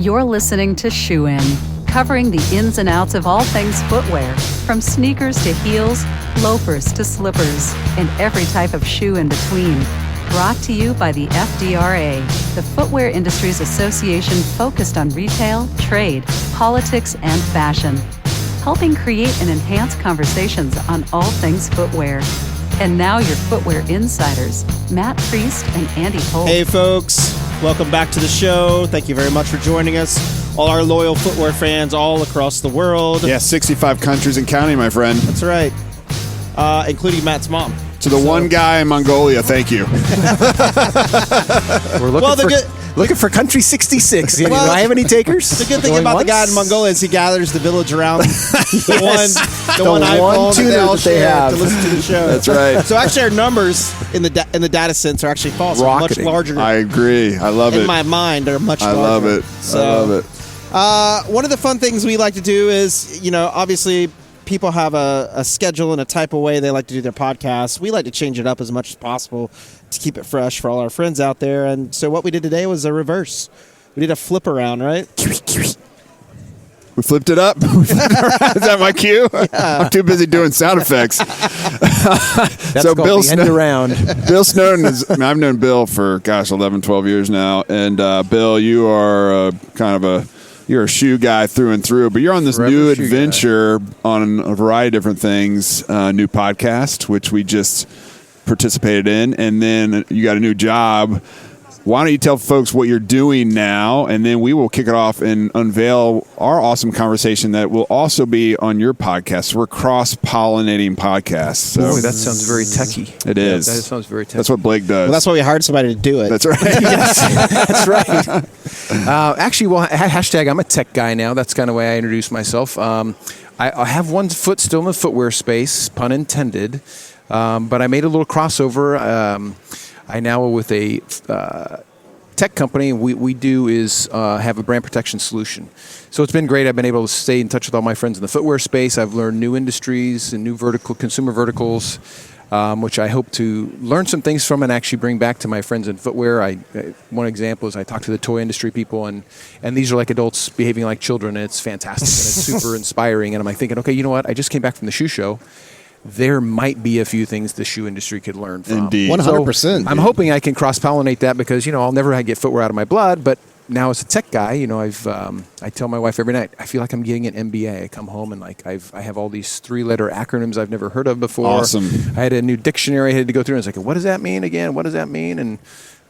You're listening to Shoe In, covering the ins and outs of all things footwear, from sneakers to heels, loafers to slippers, and every type of shoe in between. Brought to you by the FDRA, the Footwear Industries Association focused on retail, trade, politics, and fashion, helping create and enhance conversations on all things footwear. And now your footwear insiders, Matt Priest and Andy Holt. Hey folks, welcome back to the show. Thank you very much for joining us. All our loyal footwear fans all across the world. Yeah, 65 countries and counting, my friend. That's right. Including Matt's mom. To the one guy in Mongolia, thank you. We're looking for country 66. Do I have any takers? The good thing about the guy in Mongolia is he gathers the village around the one iPhone tuner that they all share have to listen to the show. That's right. So actually our numbers in the data sense are actually false. They're much larger. I agree. I love it. In my mind, they're much larger. I love it. So, I love it. One of the fun things we like to do is, obviously people have a schedule and a type of way they like to do their podcasts. We like to change it up as much as possible to keep it fresh for all our friends out there. And so what we did today was a reverse. We did a flip around, right? We flipped it up. Is that my cue? Yeah. I'm too busy doing sound effects. That's so Bill Snowden. Around. Bill Snowden is. I've known Bill for 11, 12 years now, and Bill, you are you're a shoe guy through and through, but you're on this new adventure on a variety of different things. New podcast, which we just participated in, and then you got a new job. Why don't you tell folks what you're doing now, and then we will kick it off and unveil our awesome conversation that will also be on your podcast. We're cross-pollinating podcasts. So. Boy, that sounds very techie. It is. That sounds very techie. That's what Blake does. Well, that's why we hired somebody to do it. That's right. Yes, that's right. Actually, hashtag I'm a tech guy now. That's kind of the way I introduce myself. I have one foot still in the footwear space, pun intended, but I made a little crossover. I now with a tech company. We do is have a brand protection solution. So it's been great. I've been able to stay in touch with all my friends in the footwear space. I've learned new industries and new consumer verticals, which I hope to learn some things from and actually bring back to my friends in footwear. One example is I talk to the toy industry people, and these are like adults behaving like children, and it's fantastic, and it's super inspiring. And I'm like thinking, okay, you know what? I just came back from the shoe show. There might be a few things the shoe industry could learn from. Indeed. 100%. So I'm hoping I can cross-pollinate that because, I'll never get footwear out of my blood, but now as a tech guy, I tell my wife every night, I feel like I'm getting an MBA. I come home and I have all these 3-letter acronyms I've never heard of before. Awesome. I had a new dictionary I had to go through, and I was like, what does that mean again? What does that mean? And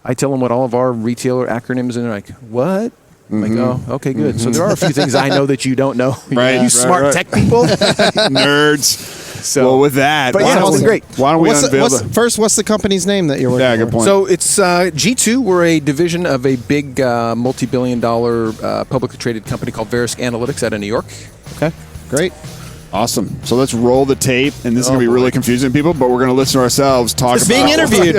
I tell them what all of our retailer acronyms, and they're like, what? I'm like, oh, okay, good. So there are a few things I know that you don't know. Right. You smart tech people. Nerds. So, well, with that, but yeah, it's great. Why don't we unveil what's the company's name that you're working for? Yeah, good point. So it's G2. We're a division of a big multi-billion-dollar publicly traded company called Verisk Analytics out of New York. Okay, great. Awesome. So let's roll the tape, and this is going to be really confusing to people, but we're going to listen to ourselves talk It's about being interviewed.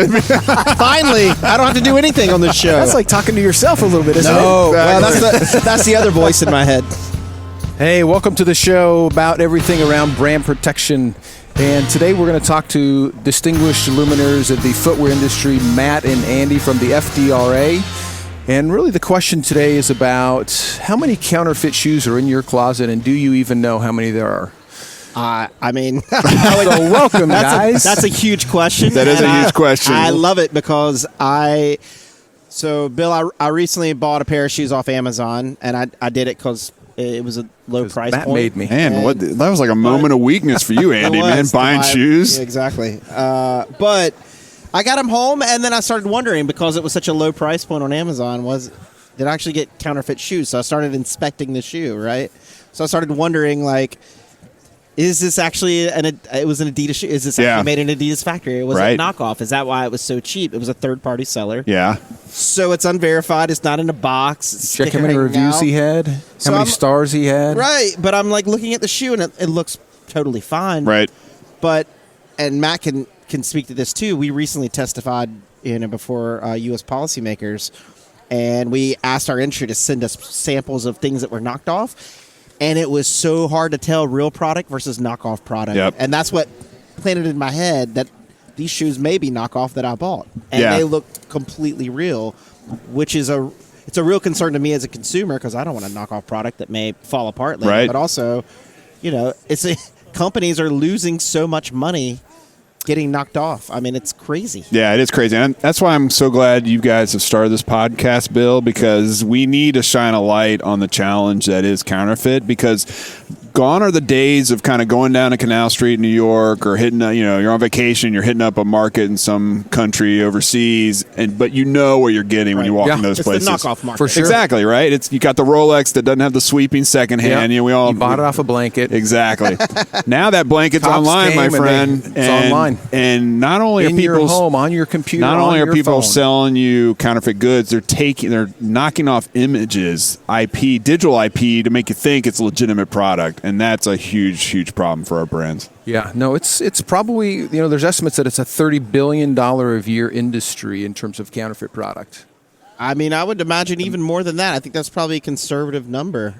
Finally, I don't have to do anything on this show. That's like talking to yourself a little bit, isn't it? No, well, that's the other voice in my head. Hey, welcome to the show about everything around brand protection. And today we're going to talk to distinguished luminaries of the footwear industry, Matt and Andy from the FDRA. And really the question today is about how many counterfeit shoes are in your closet, and do you even know how many there are? Welcome, guys. That's a huge question. That is a huge question. I love it because Bill, I recently bought a pair of shoes off Amazon, and I did it because it was a low price Matt point. made me. Man, that was like a moment of weakness for you, Andy, man, buying shoes. Yeah, exactly. But I got them home, and then I started wondering, because it was such a low price point on Amazon, did I actually get counterfeit shoes? So I started inspecting the shoe, right? So I started wondering, is this actually it was an Adidas shoe? Is this actually made in an Adidas factory? Was it a knockoff? Is that why it was so cheap? It was a third-party seller. Yeah. So it's unverified. It's not in a box. Check how many reviews he had, how many stars he had. Right, but I'm looking at the shoe, and it looks totally fine. Right. And Matt can speak to this too. We recently testified before U.S. policymakers, and we asked our industry to send us samples of things that were knocked off. And it was so hard to tell real product versus knockoff product. Yep. And that's what planted in my head that these shoes may be knockoff that I bought. And they look completely real, which is it's a real concern to me as a consumer because I don't want a knockoff product that may fall apart later. Right. But also, companies are losing so much money getting knocked off. I mean, it's crazy. Yeah, it is crazy. And that's why I'm so glad you guys have started this podcast, Bill, because we need to shine a light on the challenge that is counterfeit, because gone are the days of kind of going down to Canal Street in New York or hitting, you're on vacation, you're hitting up a market in some country overseas, but you know what you're getting when you walk in those places. It's the knockoff market. For sure. Exactly, right? You got the Rolex that doesn't have the sweeping secondhand. Yeah. We all you bought it off a blanket. Exactly. Now that blanket's Cops online, my came friend. it's online. And not only in are people your home, on your computer, not only on are your people phone. selling you counterfeit goods, they're knocking off images, digital IP, to make you think it's a legitimate product, and that's a huge problem for our brands. Yeah, no, it's probably, there's estimates that it's a $30 billion a year industry in terms of counterfeit product. I mean, I would imagine even more than that. I think that's probably a conservative number.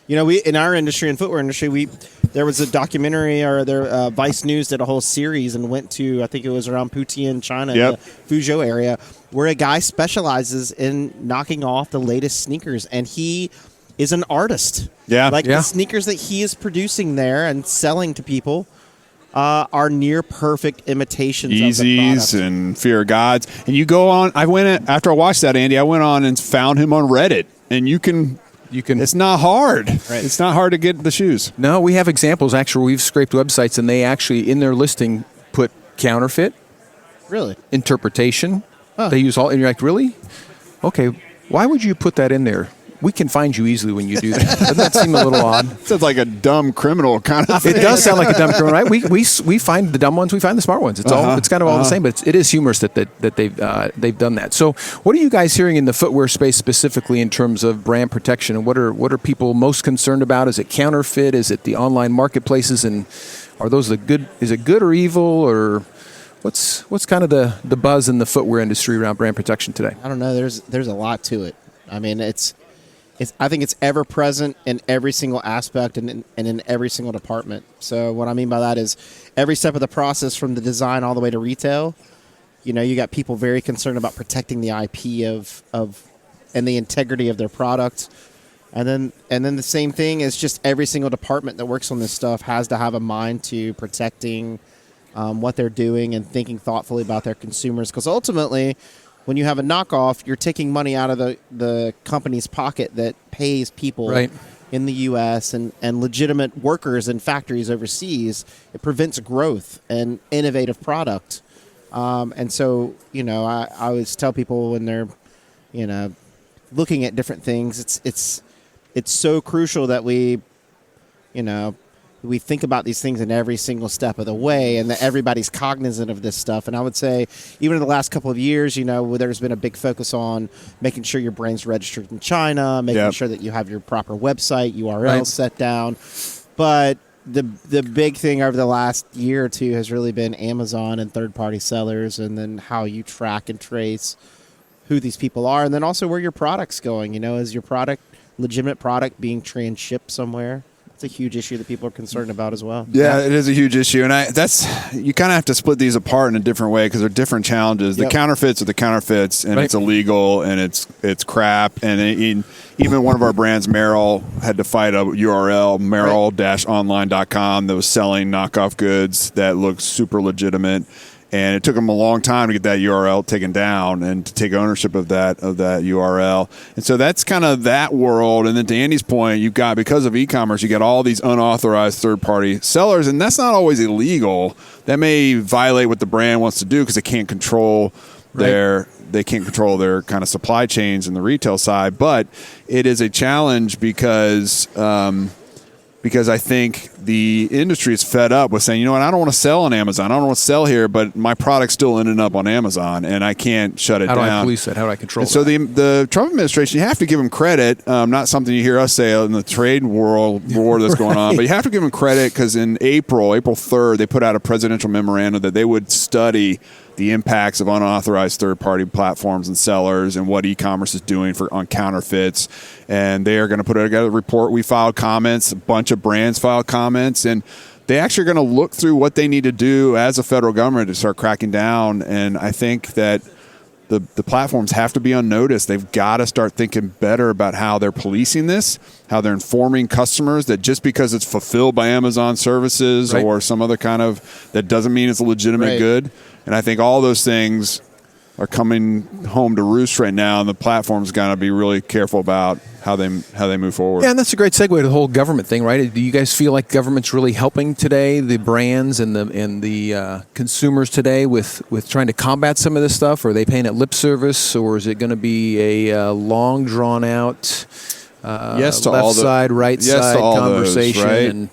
We in our industry, in footwear industry, there was a documentary, or Vice News did a whole series and went to, I think it was around Putian, China, the Fuzhou area, where a guy specializes in knocking off the latest sneakers, and he is an artist. Yeah. The sneakers that he is producing there and selling to people are near perfect imitations of the Yeezys product. and Fear of Gods. And you go on, after I watched that, Andy, I went on and found him on Reddit, and you can, it's not hard. Right. It's not hard to get the shoes. No, we have examples. Actually, we've scraped websites, and they actually, in their listing, put counterfeit. Really? Interpretation. They use all, and you're like, really? Okay, why would you put that in there? We can find you easily when you do that. Doesn't that seem a little odd? Sounds like a dumb criminal kind of thing. It does sound like a dumb criminal, right? We find the dumb ones, we find the smart ones. It's kind of all the same, but it is humorous that they've done that. So, what are you guys hearing in the footwear space specifically in terms of brand protection, and what are people most concerned about? Is it counterfeit? Is it the online marketplaces? And are those is it good or evil, or what's kind of the buzz in the footwear industry around brand protection today? I don't know. There's a lot to it. I mean, I think it's ever present in every single aspect and in every single department. So what I mean by that is every step of the process, from the design all the way to retail, you got people very concerned about protecting the IP of and the integrity of their product. And then the same thing is just every single department that works on this stuff has to have a mind to protecting what they're doing and thinking thoughtfully about their consumers. Because ultimately, when you have a knockoff, you're taking money out of the company's pocket that pays people in the U.S. and legitimate workers in factories overseas. It prevents growth and innovative product. And so, I always tell people when they're, looking at different things, it's so crucial that we think about these things in every single step of the way, and that everybody's cognizant of this stuff. And I would say, even in the last couple of years, there's been a big focus on making sure your brand's registered in China, making sure that you have your proper website URL set down. But the big thing over the last year or two has really been Amazon and third-party sellers, and then how you track and trace who these people are, and then also where your product's going. Is your product legitimate product being transshipped somewhere? It's a huge issue that people are concerned about as well. Yeah, it is a huge issue, and you kind of have to split these apart in a different way because they're different challenges. The counterfeits are the counterfeits, and it's illegal, and it's crap. And even one of our brands, Merrill, had to fight a URL, merrill-online.com, that was selling knockoff goods that looked super legitimate. And it took them a long time to get that URL taken down and to take ownership of that URL. And so that's kind of that world. And then to Andy's point, you've got, because of e-commerce, you got all these unauthorized third-party sellers, and that's not always illegal. That may violate what the brand wants to do because they can't control their kind of supply chains in the retail side. But it is a challenge because I think the industry is fed up with saying, I don't want to sell on Amazon. I don't want to sell here, but my product's still ending up on Amazon, and I can't shut it down. How do I police that? How do I control it? So the Trump administration, you have to give them credit. Not something you hear us say in the trade war that's going on, but you have to give them credit because in April 3rd, they put out a presidential memorandum that they would study the impacts of unauthorized third-party platforms and sellers and what e-commerce is doing on counterfeits. And they are going to put together a report. We filed comments. A bunch of brands filed comments. And they actually are going to look through what they need to do as a federal government to start cracking down. And I think that the platforms have to be unnoticed. They've got to start thinking better about how they're policing this, how they're informing customers that just because it's fulfilled by Amazon services or some other kind of, that doesn't mean it's a legitimate good. And I think all those things are coming home to roost right now, and the platform's got to be really careful about how they move forward. Yeah, and that's a great segue to the whole government thing, right? Do you guys feel like government's really helping today, the brands and the consumers today with trying to combat some of this stuff? Or are they paying it lip service, or is it going to be a long drawn out yes to left all the, side, right yes side to all conversation? Those, right? And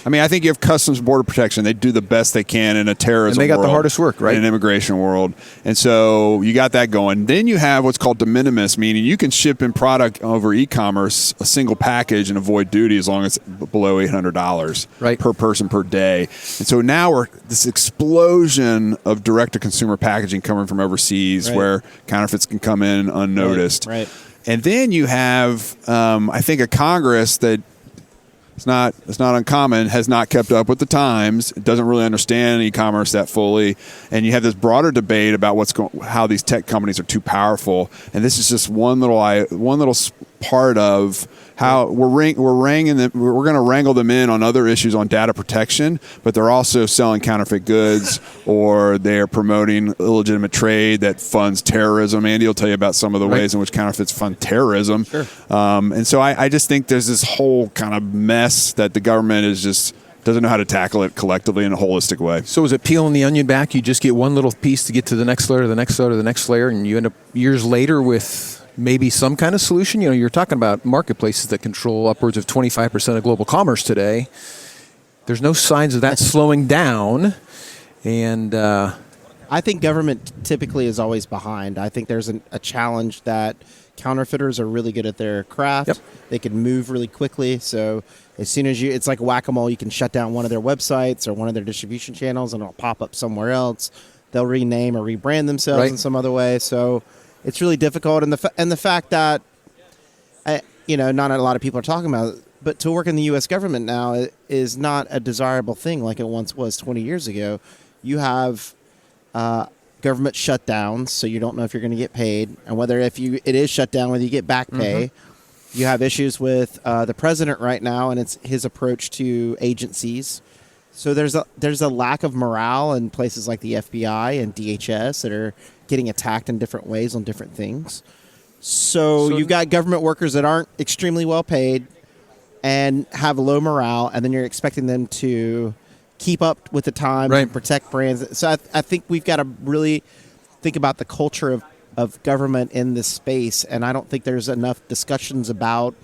I mean, I think you have Customs Border Protection. They do the best they can in a terrorism And they got world, the hardest work, right? In an immigration world. And so you got that going. Then you have what's called de minimis, meaning you can ship in product over e-commerce a single package and avoid duty as long as it's below $800 per person per day. And so now we're this explosion of direct-to-consumer packaging coming from overseas where counterfeits can come in unnoticed. Right. And then you have, I think, a Congress that it's not uncommon, has not kept up with the times, doesn't really understand e-commerce that fully, and you have this broader debate about how these tech companies are too powerful, and this is just one little part of how we're going to wrangle them in on other issues on data protection, but they're also selling counterfeit goods or they're promoting illegitimate trade that funds terrorism. Andy will tell you about some of the ways in which counterfeits fund terrorism. Sure. And so I just think there's this whole kind of mess that the government is just doesn't know how to tackle it collectively in a holistic way. so is it peeling the onion back? You just get one little piece to get to the next layer, the next layer, the next layer, and you end up years later with maybe some kind of solution. You know, you're talking about marketplaces that control upwards of 25% of global commerce today. There's no signs of that slowing down. And I think government typically is always behind. I think there's a challenge that counterfeiters are really good at their craft. Yep. They can move really quickly. So as soon as it's like whack-a-mole, you can shut down one of their websites or one of their distribution channels and it'll pop up somewhere else. They'll rename or rebrand themselves in some other way. So it's really difficult. And the fact that, not a lot of people are talking about it, but to work in the U.S. government now is not a desirable thing like it once was 20 years ago. You have government shutdowns, so you don't know if you're going to get paid, and whether it is shut down, whether you get back pay. Mm-hmm. You have issues with the president right now, and it's his approach to agencies. So there's a lack of morale in places like the FBI and DHS that are getting attacked in different ways on different things. So you've got government workers that aren't extremely well paid and have low morale, and then you're expecting them to keep up with the times and protect brands. So I think we've got to really think about the culture of government in this space, and I don't think there's enough discussions about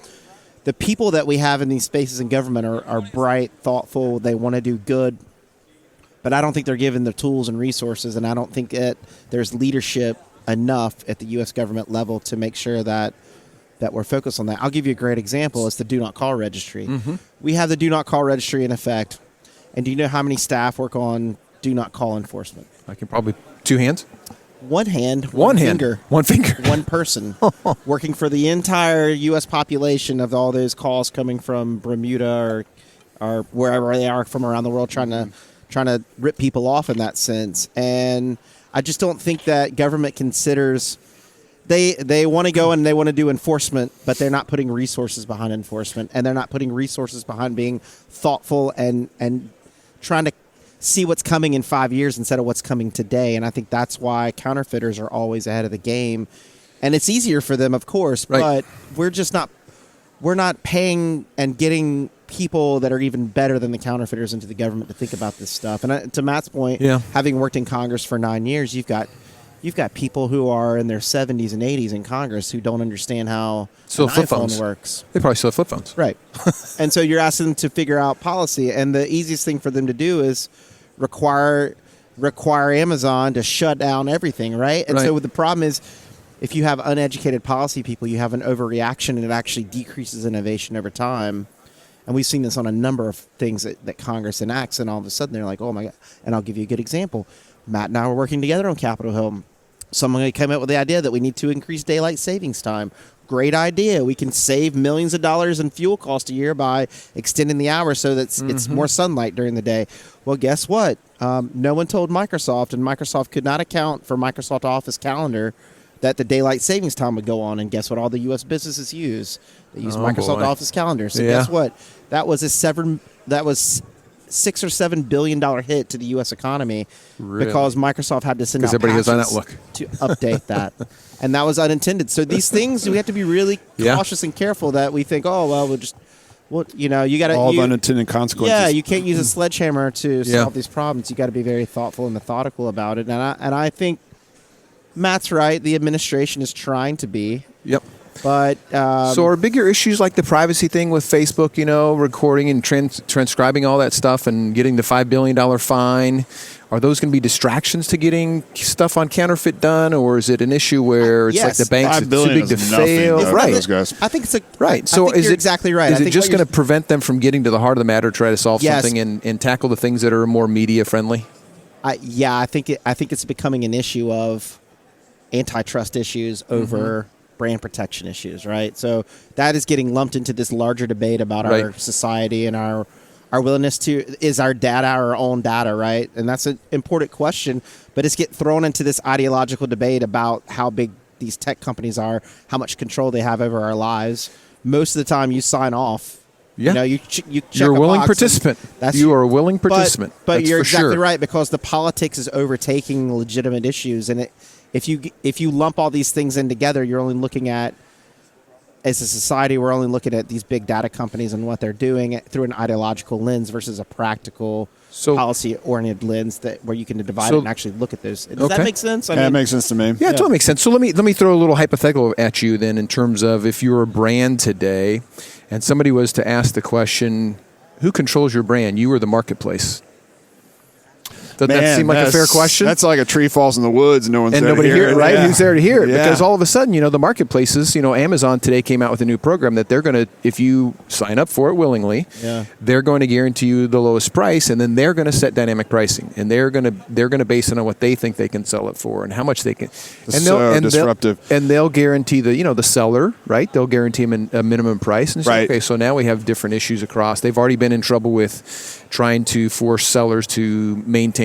the people that we have in these spaces in government are bright, thoughtful, they want to do good, but I don't think they're given the tools and resources, and I don't think that there's leadership enough at the U.S. government level to make sure that we're focused on that. I'll give you a great example. It's the Do Not Call registry. Mm-hmm. We have the Do Not Call registry in effect, and do you know how many staff work on Do Not Call enforcement? I can probably 2 hands. One hand, one finger. One finger. One person working for the entire U.S. population of all those calls coming from Bermuda or wherever they are from around the world trying to rip people off in that sense. And I just don't think that government considers they want to go and they want to do enforcement, but they're not putting resources behind enforcement, and they're not putting resources behind being thoughtful and trying to see what's coming in 5 years instead of what's coming today. And I think that's why counterfeiters are always ahead of the game. And it's easier for them, of course, but we're not paying and getting people that are even better than the counterfeiters into the government to think about this stuff. And to Matt's point, having worked in Congress for 9 years, you've got people who are in their 70s and 80s in Congress who don't understand how an iPhone works. They probably still have flip phones. Right. And so you're asking them to figure out policy. And the easiest thing for them to do is require Amazon to shut down everything, right? And so the problem is if you have uneducated policy people, you have an overreaction, and it actually decreases innovation over time. And we've seen this on a number of things that Congress enacts, and all of a sudden they're like, oh, my God. And I'll give you a good example. Matt and I were working together on Capitol Hill. Someone came up with the idea that we need to increase daylight savings time. Great idea. We can save millions of dollars in fuel cost a year by extending the hours so that it's more sunlight during the day. Well, guess what? No one told Microsoft, and Microsoft could not account for Microsoft Office calendar that the daylight savings time would go on, and guess what? All the U.S. businesses use. They use Oh, Microsoft boy. Office Calendar. So Yeah. guess what? That was $6 or $7 billion hit to the U.S. economy because Microsoft had to send out Because everybody has patches Outlook. to update that, and that was unintended. So these things we have to be really Yeah. cautious and careful that we think, oh well, you got to All the unintended consequences. yeah, you can't use a sledgehammer to Yeah. solve these problems. You got to be very thoughtful and methodical about it. And I think Matt's right. The administration is trying to be, Yep. but So are bigger issues like the privacy thing with Facebook, recording and transcribing all that stuff and getting the $5 billion fine, are those going to be distractions to getting stuff on counterfeit done, or is it an issue where it's Yes. like the banks, $5 it's too billion big to is nothing fail? to Right. those guys. I think it's a Right. So I think is you're it exactly right? Is I it think just what going to prevent them from getting to the heart of the matter, try to solve Yes. something and tackle the things that are more media friendly? I think it's becoming an issue of antitrust issues over brand protection issues, right? So that is getting lumped into this larger debate about our Right. society and our willingness to, is our data our own data, right? And that's an important question, but it's getting thrown into this ideological debate about how big these tech companies are, how much control they have over our lives. Most of the time you sign off. Yeah. You check You're a a willing box and participant. that's You are a willing participant. But That's you're for exactly sure. right, because the politics is overtaking legitimate issues, and if you lump all these things in together, you're only looking at, as a society, we're only looking at these big data companies and what they're doing through an ideological lens versus a practical, policy-oriented lens where you can divide it and actually look at those. Does that make sense? That makes sense to me. Yeah, it totally makes sense. So let me throw a little hypothetical at you then, in terms of if you're a brand today and somebody was to ask the question, who controls your brand, you or the marketplace? Doesn't that seem like a fair question? That's like a tree falls in the woods and no one's and there nobody to hear it. right? Yeah. Who's there to hear it? Yeah. Because all of a sudden, the marketplaces, Amazon today came out with a new program that they're going to, if you sign up for it willingly, they're going to guarantee you the lowest price, and then they're going to set dynamic pricing, and they're going to base it on what they think they can sell it for and how much they can. Disruptive. They'll guarantee the seller, right? They'll guarantee him a minimum price, and Right. Okay, so now we have different issues across. They've already been in trouble with trying to force sellers to maintain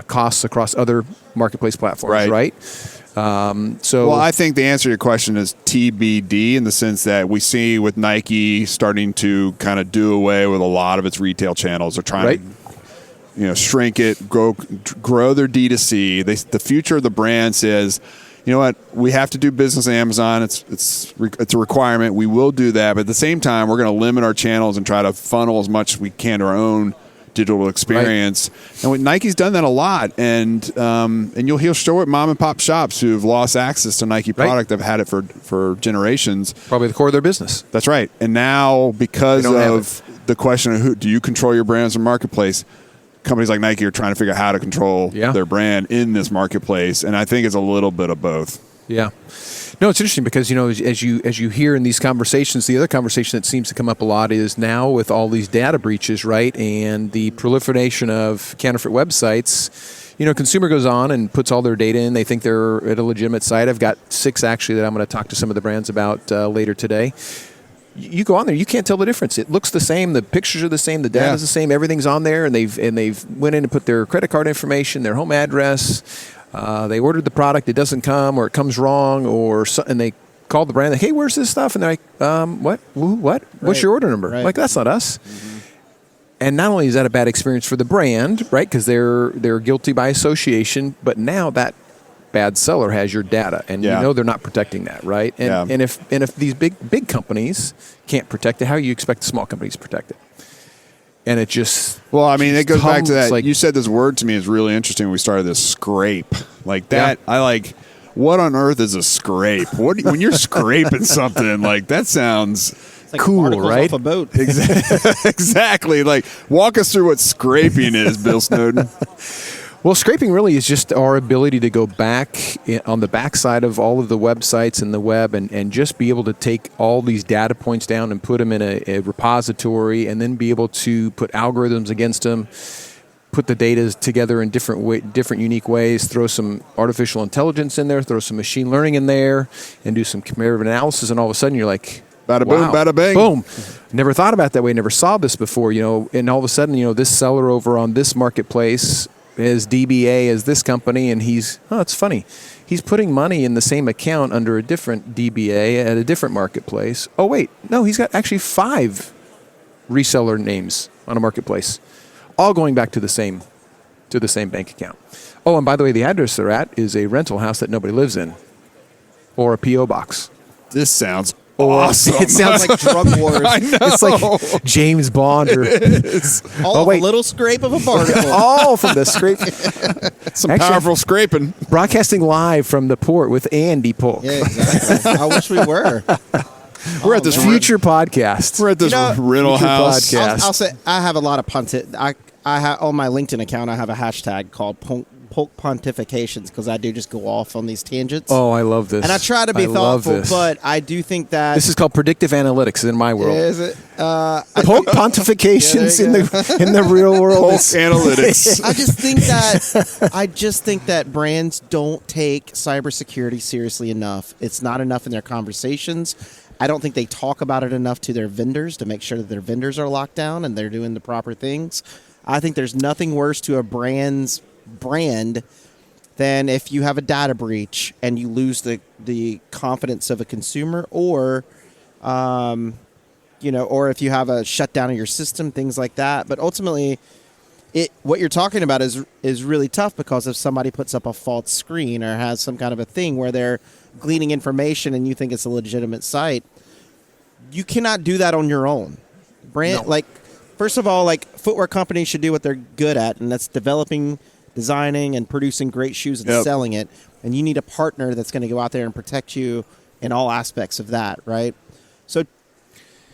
costs across other marketplace platforms, right? Well, I think the answer to your question is TBD, in the sense that we see with Nike starting to kind of do away with a lot of its retail channels. They're trying to shrink it, grow their D2C. The future of the brand says, you know what, we have to do business on Amazon. It's a requirement. We will do that, but at the same time, we're going to limit our channels and try to funnel as much as we can to our own digital experience. Right. And Nike's done that a lot, and you'll show it mom and pop shops who've lost access to Nike product. They've had it for generations. Probably the core of their business. That's right. And now, because of the question of who do you control your brands or marketplace, companies like Nike are trying to figure out how to control their brand in this marketplace, and I think it's a little bit of both. Yeah. No, it's interesting because as you hear in these conversations, the other conversation that seems to come up a lot is now with all these data breaches, right, and the proliferation of counterfeit websites. Consumer goes on and puts all their data in. They think they're at a legitimate site. I've got 6 actually that I'm going to talk to some of the brands about later today. You go on there, you can't tell the difference. It looks the same. The pictures are the same. The data is the same. Everything's on there, and they've went in and put their credit card information, their home address. They ordered the product, it doesn't come, or it comes wrong, and they called the brand, like, hey, where's this stuff? And they're like, what? What? What's your order number? Right. Like, that's not us. Mm-hmm. And not only is that a bad experience for the brand, right, because they're guilty by association, but now that bad seller has your data, and they're not protecting that, right? And if these big companies can't protect it, how do you expect the small companies to protect it? And it just it goes back to that. Like, you said this word to me is really interesting when we started this scrape. Like that, what on earth is a scrape? When you're scraping something, like that sounds like cool, right? Off a boat. Exactly. Like, walk us through what scraping is, Bill Snowden. Well, scraping really is just our ability to go back on the backside of all of the websites and the web and just be able to take all these data points down and put them in a repository, and then be able to put algorithms against them, put the data together in different unique ways, throw some artificial intelligence in there, throw some machine learning in there, and do some comparative analysis, and all of a sudden you're like, bada wow, boom, bada bang. Boom. Never thought about it that way, never saw this before, and all of a sudden, this seller over on this marketplace as DBA as this company, and it's funny. He's putting money in the same account under a different DBA at a different marketplace. Oh, wait. No, he's got actually 5 reseller names on a marketplace, all going back to the same bank account. Oh, and by the way, the address they're at is a rental house that nobody lives in, or a P.O. box. This sounds awesome. It sounds like drug wars. I know. It's like James Bond. Or, A little scrape of a barnacle. all from the scrape. Some Actually, powerful scraping. Broadcasting live from the port with Andy Polk. Yeah, exactly. I wish we were. We're at this Future podcast. We're at this rental future house. podcast. I'll say I have a lot of I have on my LinkedIn account. I have a hashtag called Polk Pontifications because I do just go off on these tangents. Oh, I love this. And I try to be thoughtful, but I do think that this is called predictive analytics in my world. Is it? Polk pontifications Yeah, in the real world. Polk analytics. I just think that brands don't take cybersecurity seriously enough. It's not enough in their conversations. I don't think they talk about it enough to their vendors to make sure that their vendors are locked down and they're doing the proper things. I think there's nothing worse to a brand than if you have a data breach and you lose the confidence of a consumer, or or if you have a shutdown of your system, things like that. But ultimately, what you're talking about is really tough, because if somebody puts up a false screen or has some kind of a thing where they're gleaning information and you think it's a legitimate site, you cannot do that on your own. First of all, footwear companies should do what they're good at, and that's developing, designing, and producing great shoes and selling it. And you need a partner that's going to go out there and protect you in all aspects of that, right? So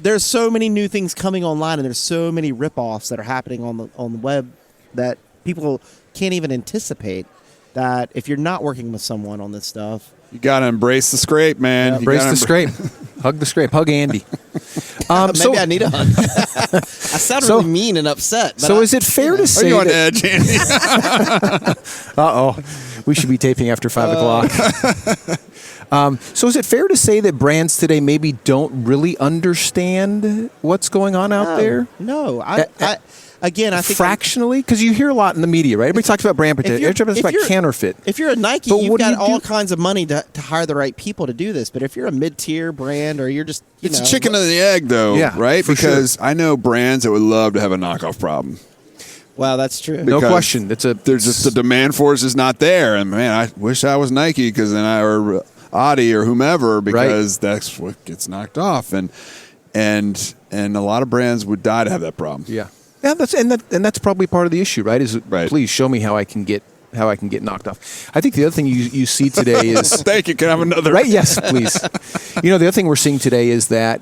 there's so many new things coming online, and there's so many ripoffs that are happening on the web that people can't even anticipate. That if you're not working with someone on this stuff, You got to embrace the scrape, man. Yeah, embrace the scrape. Hug the scrape. Hug Andy. maybe I need a hug. I sound really mean and upset. So is it fair to say Are you on edge, Andy? Uh-oh. We should be taping after 5 o'clock. So is it fair to say that brands today maybe don't really understand what's going on out there? No. I think fractionally, because you hear a lot in the media, right? Everybody talks about brand protection. Everybody talks about counterfeit. If you're a Nike, you've got all kinds of money to hire the right people to do this. But if you're a mid-tier brand, or you're just it's a chicken and the egg, though, right? Because I know brands that would love to have a knockoff problem. Well, that's true. No question. There's just the demand for it is not there, and man, I wish I was Nike or Audi or whomever, because that's what gets knocked off, and a lot of brands would die to have that problem. Yeah. Yeah, that's probably part of the issue, right? Please show me how I can get knocked off. I think the other thing you see today is thank you. Can I have another? Right? Yes, please. The other thing we're seeing today is that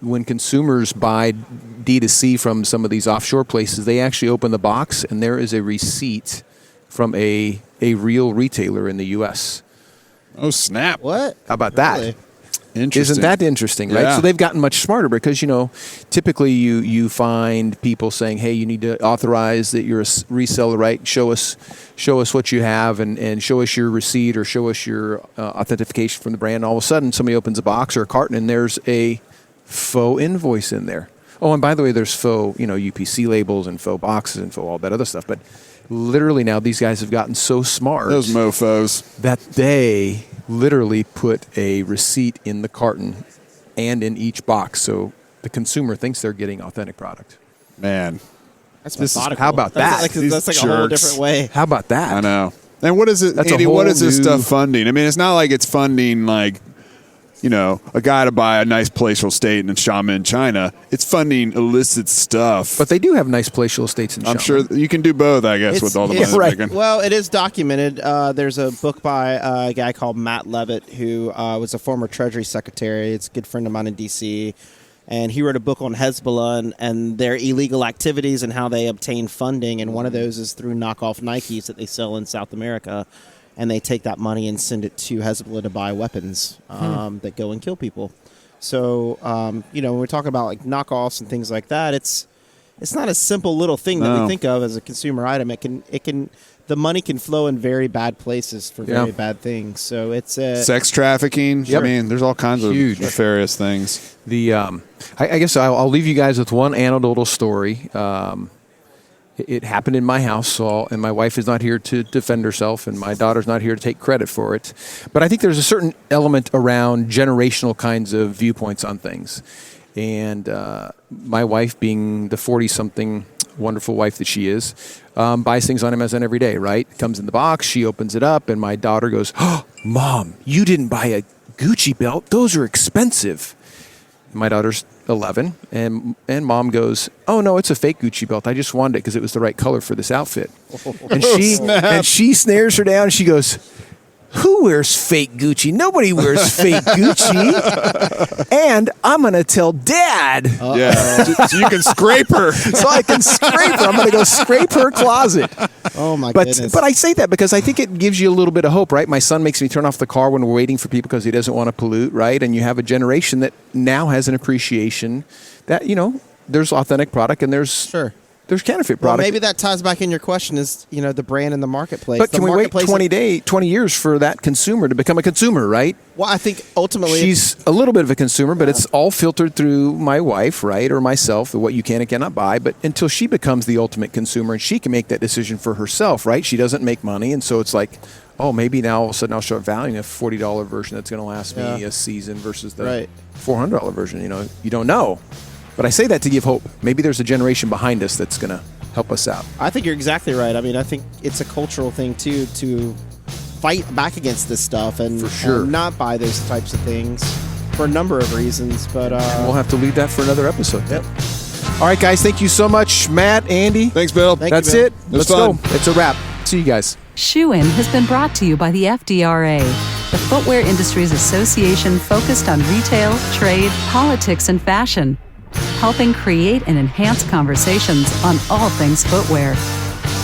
when consumers buy D2C from some of these offshore places, they actually open the box and there is a receipt from a real retailer in the U.S. Oh snap! What? How about that? Interesting. Isn't that interesting, right? Yeah. So they've gotten much smarter, because, typically you find people saying, hey, you need to authorize that you're a reseller, right? Show us what you have and show us your receipt, or show us your authentication from the brand. And all of a sudden, somebody opens a box or a carton and there's a faux invoice in there. Oh, and by the way, there's faux, UPC labels and faux boxes and faux all that other stuff. But literally now these guys have gotten so smart. Those mofos. That they literally put a receipt in the carton and in each box, so the consumer thinks they're getting authentic product. Man, that's methodical. How about that? That's like a whole different way. How about that? I know. And what is it, That's Andy? What is this stuff funding? I mean, it's not like it's funding a guy to buy a nice palatial estate in Xiamen, China. It's funding illicit stuff. But they do have nice palatial estates in Xiamen. I'm sure you can do both, I guess, with all the money they're making. Well, it is documented. There's a book by a guy called Matt Levitt, who was a former Treasury Secretary. It's a good friend of mine in D.C., and he wrote a book on Hezbollah and their illegal activities and how they obtain funding, and one of those is through knockoff Nikes that they sell in South America. And they take that money and send it to Hezbollah to buy weapons that go and kill people. So, when we're talking about knockoffs and things like that, it's not a simple little thing that we think of as a consumer item. The money can flow in very bad places for very bad things. So it's sex trafficking. Yep. I mean, there's all kinds Huge. of nefarious things. I guess I'll leave you guys with one anecdotal story. It happened in my house, and my wife is not here to defend herself, and my daughter's not here to take credit for it. But I think there's a certain element around generational kinds of viewpoints on things. And my wife, being the 40-something wonderful wife that she is, buys things on Amazon every day, right? Comes in the box, she opens it up, and my daughter goes, "Oh, Mom, you didn't buy a Gucci belt. Those are expensive." My daughter's 11, and Mom goes, "Oh no, it's a fake Gucci belt. I just wanted it because it was the right color for this outfit." And she snares her down, and she goes, "Who wears fake Gucci? Nobody wears fake Gucci." And I'm going to tell Dad. Yeah, so you can scrape her. So I can scrape her. I'm going to go scrape her closet. Oh, my goodness. But I say that because I think it gives you a little bit of hope, right? My son makes me turn off the car when we're waiting for people because he doesn't want to pollute, right? And you have a generation that now has an appreciation that, there's authentic product and there's counterfeit product. Well, maybe that ties back in your question is, the brand in the marketplace. But can we wait 20 years for that consumer to become a consumer, right? Well, I think ultimately she's a little bit of a consumer, but it's all filtered through my wife, right, or myself, what you can and cannot buy. But until she becomes the ultimate consumer and she can make that decision for herself, right? She doesn't make money, and so it's like, oh, maybe now all of a sudden I'll start valuing a $40 version that's going to last me a season versus the $400 version. You don't know. But I say that to give hope. Maybe there's a generation behind us that's going to help us out. I think you're exactly right. I mean, I think it's a cultural thing, too, to fight back against this stuff and, for sure, and not buy those types of things for a number of reasons. But we'll have to leave that for another episode. Yep. All right, guys. Thank you so much, Matt, Andy. Thanks, Bill. That's Bill. it. Let's go. It's a wrap. See you guys. Shoe In has been brought to you by the FDRA, the Footwear Industries Association focused on retail, trade, politics, and fashion, helping create and enhance conversations on all things footwear.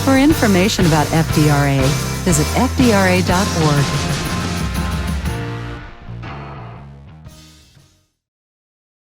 For information about FDRA, visit fdra.org.